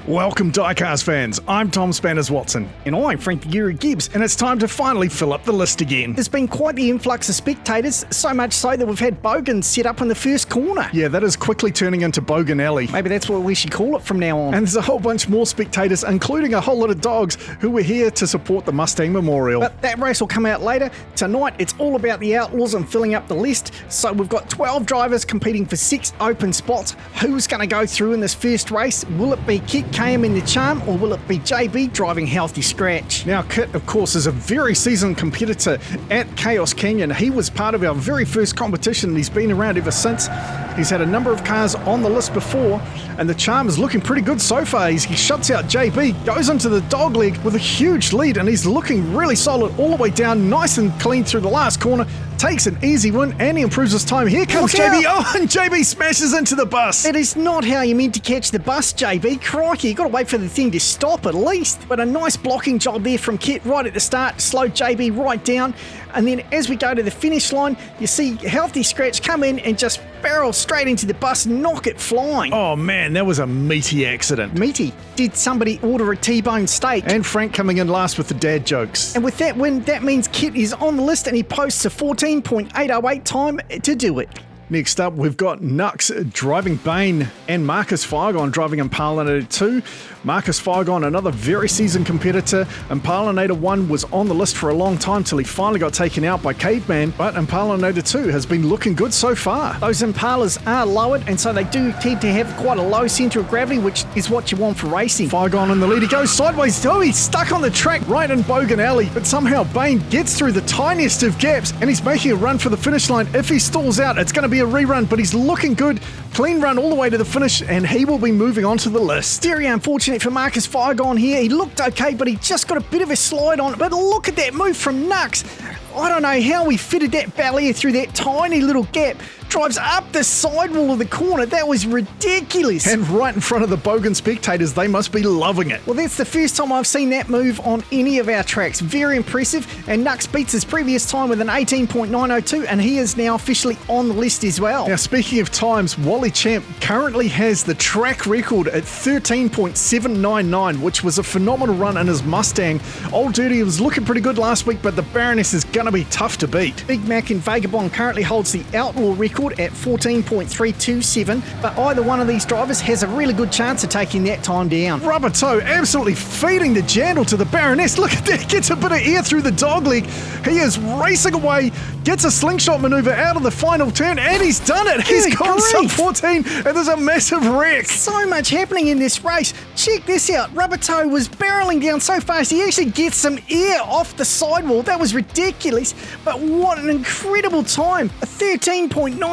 Welcome, Diecast fans. I'm Tom Spanners-Watson. And I'm Frank Guru Gibbs. And it's time to finally fill up the list again. There's been quite the influx of spectators, so much so that we've had Bogan set up in the first corner. Yeah, that is quickly turning into Bogan Alley. Maybe that's what we should call it from now on. And there's a whole bunch more spectators, including a whole lot of dogs, who were here to support the Mustang Memorial. But that race will come out later. Tonight, it's all about the Outlaws and filling up the list. So we've got 12 drivers competing for 6 open spots. Who's going to go through in this first race? Will it be Kit KM in the Charm, or will it be JB driving Healthy Scratch? Now, Kit, of course, is a very seasoned competitor at Chaos Canyon. He was part of our very first competition, and he's been around ever since. He's had a number of cars on the list before, and the Charm is looking pretty good so far. He shuts out JB, goes into the dogleg with a huge lead, and he's looking really solid all the way down, nice and clean through the last corner. Takes an easy win, and he improves his time. Here comes JB. Oh, and JB smashes into the bus. That is not how you meant to catch the bus, JB. Crikey, you've got to wait for the thing to stop at least. But a nice blocking job there from Kit right at the start, slowed JB right down. And then as we go to the finish line, you see Healthy Scratch come in and just barrel straight into the bus, knock it flying. Oh man, that was a meaty accident. Meaty. Did somebody order a T-bone steak? And Frank coming in last with the dad jokes. And with that win, that means Kit is on the list and he posts a 14.808 time to do it. Next up, we've got Nux driving Bane and Marcus Firegon driving Impalinator 2. Marcus Firegon, another very seasoned competitor. Impalinator 1 was on the list for a long time till he finally got taken out by Caveman, but Impalinator 2 has been looking good so far. Those Impalas are lowered, and so they do tend to have quite a low centre of gravity, which is what you want for racing. Firegon in the lead, he goes sideways. Oh, he's stuck on the track right in Bogan Alley, but somehow Bane gets through the tiniest of gaps, and he's making a run for the finish line. If he stalls out, it's going to be a rerun, but he's looking good. Clean run all the way to the finish, and he will be moving on to the list. Very unfortunate for Marcus Firegon here. He looked okay, but he just got a bit of a slide on it. But look at that move from Nux. I don't know how he fitted that ballier through that tiny little gap. Drives up the sidewall of the corner. That was ridiculous. And right in front of the Bogan spectators, they must be loving it. Well, that's the first time I've seen that move on any of our tracks. Very impressive. And Nux beats his previous time with an 18.902, and he is now officially on the list as well. Now, speaking of times, Wally Champ currently has the track record at 13.799, which was a phenomenal run in his Mustang. Old Dirty was looking pretty good last week, but the Baroness is going to be tough to beat. Big Mac in Vagabond currently holds the Outlaw record at 14.327, but either one of these drivers has a really good chance of taking that time down. Rubber Toe absolutely feeding the jandle to the Baroness. Look at that, gets a bit of air through the dogleg. He is racing away, gets a slingshot maneuver out of the final turn, and he's done it. He's gone sub 14, and there's a massive wreck. So much happening in this race. Check this out. Rubber Toe was barreling down so fast, he actually gets some air off the sidewall. That was ridiculous, but what an incredible time. A 13.982.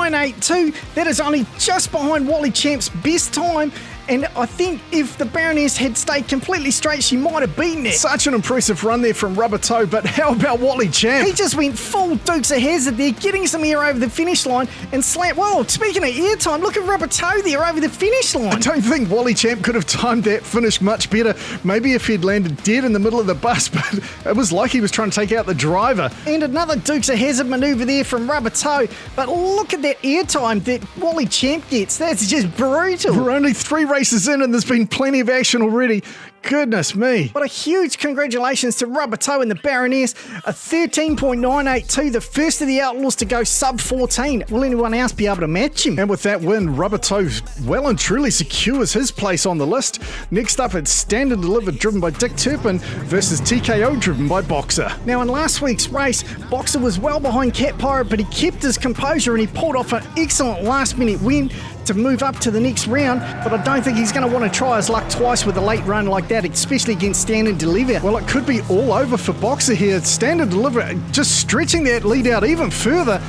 That is only just behind Wally Champ's best time. And I think if the Baroness had stayed completely straight, she might have beaten it. Such an impressive run there from Rubber Toe, but how about Wally Champ? He just went full Dukes of Hazzard there, getting some air over the finish line and slammed. Whoa, speaking of air time, look at Rubber Toe there over the finish line. I don't think Wally Champ could have timed that finish much better. Maybe if he'd landed dead in the middle of the bus, but it was like he was trying to take out the driver. And another Dukes of Hazzard manoeuvre there from Rubber Toe. But look at that air time that Wally Champ gets. That's just brutal. We're only 3 races in and there's been plenty of action already. Goodness me. But a huge congratulations to Rubber Toe and the Baroness. A 13.982, the first of the Outlaws to go sub 14. Will anyone else be able to match him? And with that win, Rubber Toe well and truly secures his place on the list. Next up, it's Stand and Deliver driven by Dick Turpin versus TKO driven by Boxer. Now in last week's race, Boxer was well behind Cat Pirate, but he kept his composure and he pulled off an excellent last minute win to move up to the next round, but I don't think he's going to want to try his luck twice with a late run like that, especially against Stand and Deliver. Well, it could be all over for Boxer here. Stand and Deliver just stretching that lead out even further.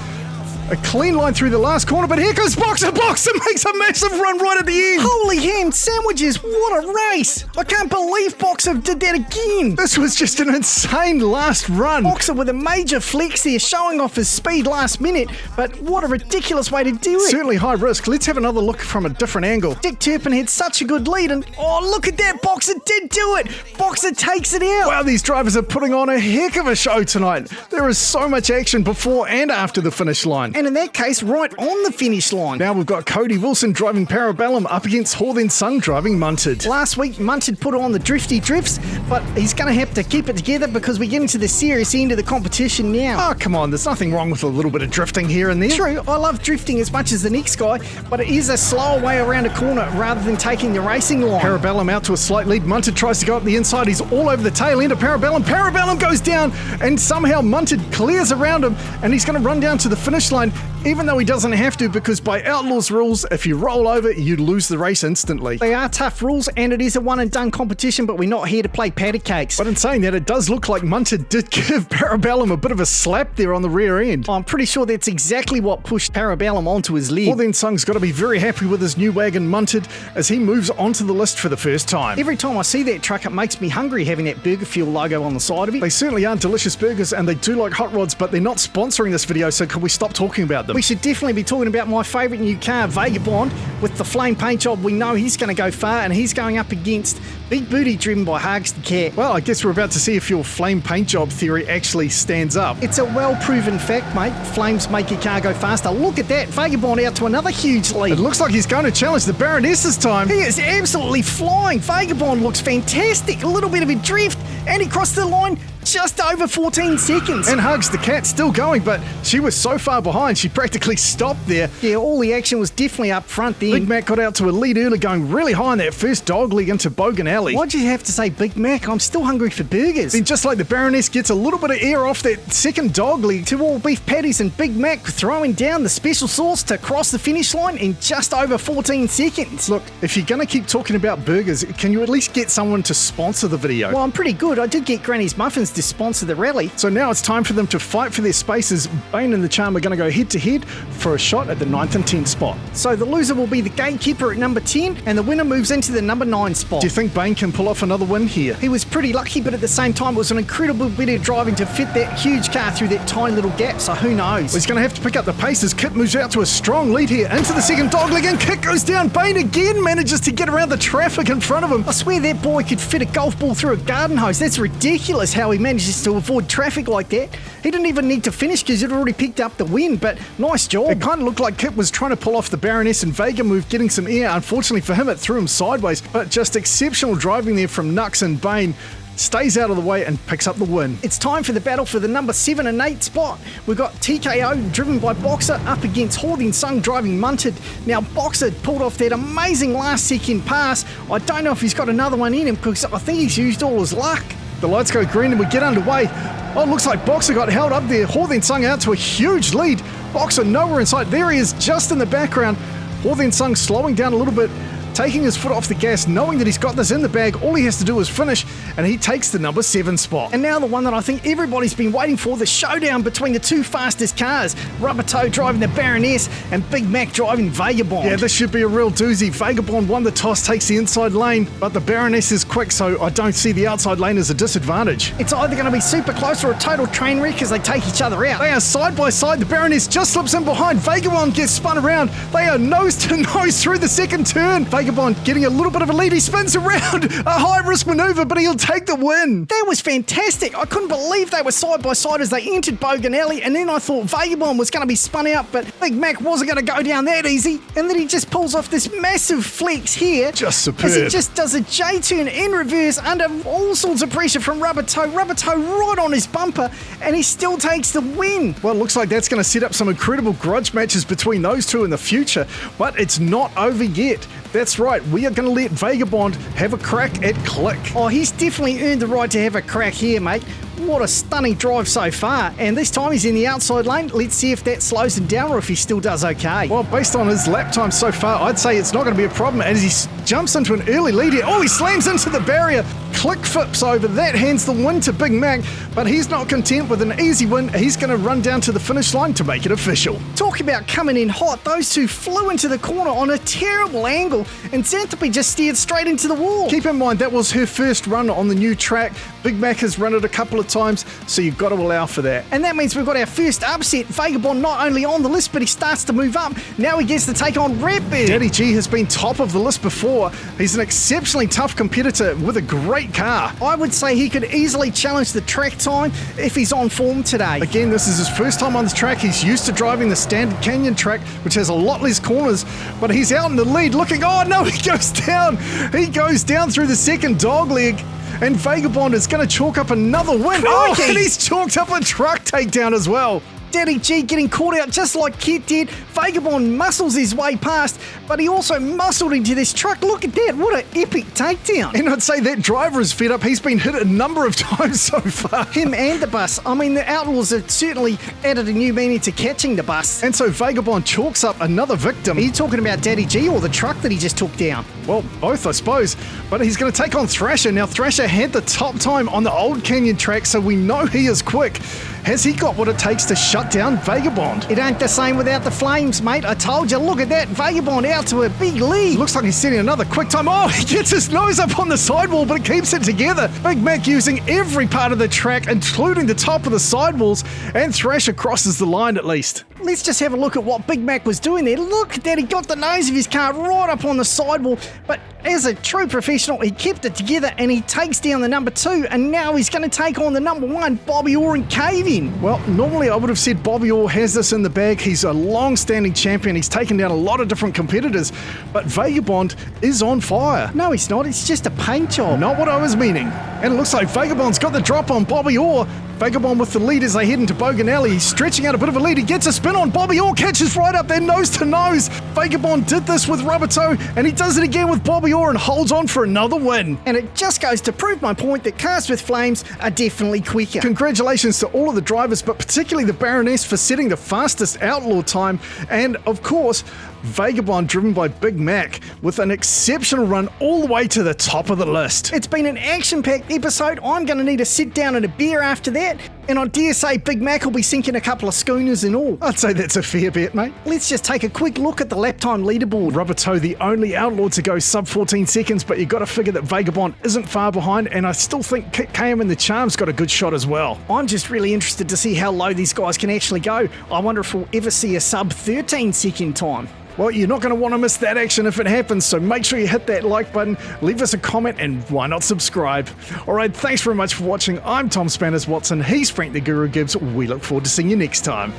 A clean line through the last corner, but here goes Boxer. Boxer makes a massive run right at the end. Holy ham sandwiches, what a race! I can't believe Boxer did that again. This was just an insane last run. Boxer with a major flex there, showing off his speed last minute, but what a ridiculous way to do it. Certainly high risk. Let's have another look from a different angle. Dick Turpin had such a good lead, and oh, look at that, Boxer did do it. Boxer takes it out. Wow, these drivers are putting on a heck of a show tonight. There is so much action before and after the finish line. And in that case, right on the finish line. Now we've got Cody Wilson driving Parabellum up against Hawthorne Sung driving Munted. Last week, Munted put on the drifty drifts, but he's going to have to keep it together because we get into the serious end of the competition now. Oh, come on, there's nothing wrong with a little bit of drifting here and there. True, I love drifting as much as the next guy, but it is a slower way around a corner rather than taking the racing line. Parabellum out to a slight lead. Munted tries to go up the inside. He's all over the tail end of Parabellum. Parabellum goes down, and somehow Munted clears around him, and he's going to run down to the finish line, even though he doesn't have to, because by Outlaws rules, if you roll over, you lose the race instantly. They are tough rules, and it is a one-and-done competition, but we're not here to play patty cakes. But in saying that, it does look like Munted did give Parabellum a bit of a slap there on the rear end. I'm pretty sure that's exactly what pushed Parabellum onto his leg. Hawthorne Sung's got to be very happy with his new wagon Munted as he moves onto the list for the first time. Every time I see that truck, it makes me hungry having that Burger Fuel logo on the side of it. They certainly are delicious burgers, and they do like hot rods, but they're not sponsoring this video, so can we stop talking about them? We should definitely be talking about my favourite new car, Vagabond. With the flame paint job, we know he's going to go far, and he's going up against Big Booty driven by Hugs the Cat. Well, I guess we're about to see if your flame paint job theory actually stands up. It's a well-proven fact, mate. Flames make your car go faster. Look at that. Vagabond out to another huge lead. It looks like he's going to challenge the Baroness this time. He is absolutely flying. Vagabond looks fantastic. A little bit of a drift, and he crossed the line just over 14 seconds. And Hugs the Cat still going, but she was so far behind, she practically stopped there. Yeah, all the action was definitely up front then. Big Mac got out to a lead early, going really high in that first dog leg into Bogan Alley. Why'd you have to say Big Mac? I'm still hungry for burgers. Then just like the Baroness gets a little bit of air off that second dog leg. 2 all beef patties and Big Mac throwing down the special sauce to cross the finish line in just over 14 seconds. Look, if you're going to keep talking about burgers, can you at least get someone to sponsor the video? Well, I'm pretty good. I did get Granny's Muffins to sponsor the rally. So now it's time for them to fight for their spaces. Bane and the Charm are going to go head-to-head for a shot at the 9th and 10th spot. So the loser will be the gatekeeper at number 10, and the winner moves into the number 9 spot. Do you think Bane can pull off another win here? He was pretty lucky, but at the same time, it was an incredible bit of driving to fit that huge car through that tiny little gap, so who knows? Well, he's going to have to pick up the pace as Kit moves out to a strong lead here into the second dogleg, and Kit goes down. Bane again manages to get around the traffic in front of him. I swear that boy could fit a golf ball through a garden hose. That's ridiculous how he manages to avoid traffic like that. He didn't even need to finish because he'd already picked up the win, but nice job. It kind of looked like Kit was trying to pull off the Baroness and Vega move, getting some air. Unfortunately for him, it threw him sideways, but just exceptional driving there from Nux, and Bane stays out of the way and picks up the win. It's time for the battle for the number 7 and 8 spot. We've got TKO driven by Boxer up against Hawthorne Sung driving Munted. Now Boxer pulled off that amazing last second pass. I don't know if he's got another one in him because I think he's used all his luck. The lights go green and we get underway. Oh, it looks like Boxer got held up there. Hawthorne Sung out to a huge lead. Boxer nowhere in sight. There he is just in the background. Hawthorne Sung slowing down a little bit, taking his foot off the gas, knowing that he's got this in the bag. All he has to do is finish, and he takes the number 7 spot. And now the one that I think everybody's been waiting for, the showdown between the 2 fastest cars. Rubber Toe driving the Baroness and Big Mac driving Vagabond. Yeah, this should be a real doozy. Vagabond won the toss, takes the inside lane, but the Baroness is quick, so I don't see the outside lane as a disadvantage. It's either going to be super close or a total train wreck as they take each other out. They are side by side. The Baroness just slips in behind. Vagabond gets spun around. They are nose to nose through the second turn. Vagabond getting a little bit of a lead. He spins around. A high-risk maneuver, but he'll take the win. That was fantastic. I couldn't believe they were side by side as they entered Bogan Alley, and then I thought Vagabond was going to be spun out, but Big Mac wasn't going to go down that easy. And then he just pulls off this massive flex here. Just superb. As he just does a J-turn in reverse under all sorts of pressure from Rubber Toe. Rubber Toe right on his bumper, and he still takes the win. Well, it looks like that's going to set up some incredible grudge matches between those two in the future, but it's not over yet. That's right, we are going to let Vagabond have a crack at Click. Oh, he's definitely earned the right to have a crack here, mate. What a stunning drive so far, and this time he's in the outside lane. Let's see if that slows him down or if he still does okay. Well, based on his lap time so far, I'd say it's not going to be a problem as he jumps into an early lead here. Oh, he slams into the barrier, click flips over. That hands the win to Big Mac, but he's not content with an easy win. He's going to run down to the finish line to make it official. Talk about coming in hot. Those two flew into the corner on a terrible angle, and Xanthopy just steered straight into the wall. Keep in mind, that was her first run on the new track. Big Mac has run it a couple of times, so you've got to allow for that. And that means we've got our first upset. Vagabond not only on the list, but he starts to move up. Now he gets to take on Redbird. Daddy G has been top of the list before. He's an exceptionally tough competitor with a great car. I would say he could easily challenge the track time if he's on form today. Again, this is his first time on the track. He's used to driving the standard Canyon track, which has a lot less corners, but he's out in the lead looking, oh no, he goes down. He goes down through the second dog leg. And Vagabond is going to chalk up another win. Crikey. Oh, and he's chalked up a truck takedown as well. Daddy G getting caught out just like Kit did. Vagabond muscles his way past, but he also muscled into this truck. Look at that, what an epic takedown. And I'd say that driver is fed up. He's been hit a number of times so far. Him and the bus. I mean, the Outlaws have certainly added a new meaning to catching the bus. And so Vagabond chalks up another victim. Are you talking about Daddy G or the truck that he just took down? Well, both, I suppose. But he's going to take on Thrasher. Now, Thrasher had the top time on the old Canyon track, so we know he is quick. Has he got what it takes to shut down Vagabond? It ain't the same without the flames, mate. I told you, look at that. Vagabond out to a big lead. Looks like he's setting another quick time. Oh, he gets his nose up on the sidewall, but it keeps it together. Big Mac using every part of the track, including the top of the sidewalls, and Thrasher crosses the line at least. Let's just have a look at what Big Mac was doing there. Look at that, he got the nose of his car right up on the sidewall, but as a true professional, he kept it together and he takes down the number 2, and now he's going to take on the number 1, Bobby Orr and Cave-In. Well, normally I would have said Bobby Orr has this in the bag. He's a long-standing champion. He's taken down a lot of different competitors, but Vagabond is on fire. No, he's not. It's just a paint job. Not what I was meaning. And it looks like Vagabond's got the drop on Bobby Orr. Vagabond with the lead as they head into Bogan Alley. He's stretching out a bit of a lead. He gets a spin on Bobby Orr, catches right up there nose to nose. Vagabond did this with Rubber Toe, and he does it again with Bobby Orr and holds on for another win. And it just goes to prove my point that cars with flames are definitely quicker. Congratulations to all of the drivers, but particularly the Baroness for setting the fastest Outlaw time. And of course, Vagabond driven by Big Mac with an exceptional run all the way to the top of the list. It's been an action-packed episode. I'm going to need to sit down and a beer after that, and I dare say Big Mac will be sinking a couple of schooners and all. I'd say that's a fair bet, mate. Let's just take a quick look at the lap time leaderboard. Rubber Toe, the only Outlaw to go sub 14 seconds, but you've got to figure that Vagabond isn't far behind, and I still think Kit KM and the Charm's got a good shot as well. I'm just really interested to see how low these guys can actually go. I wonder if we'll ever see a sub 13 second time. Well, you're not going to want to miss that action if it happens, so make sure you hit that like button, leave us a comment, and why not subscribe? Alright, thanks very much for watching. I'm Tom Spanners Watson, he's Frank the Guru Gibbs. We look forward to seeing you next time.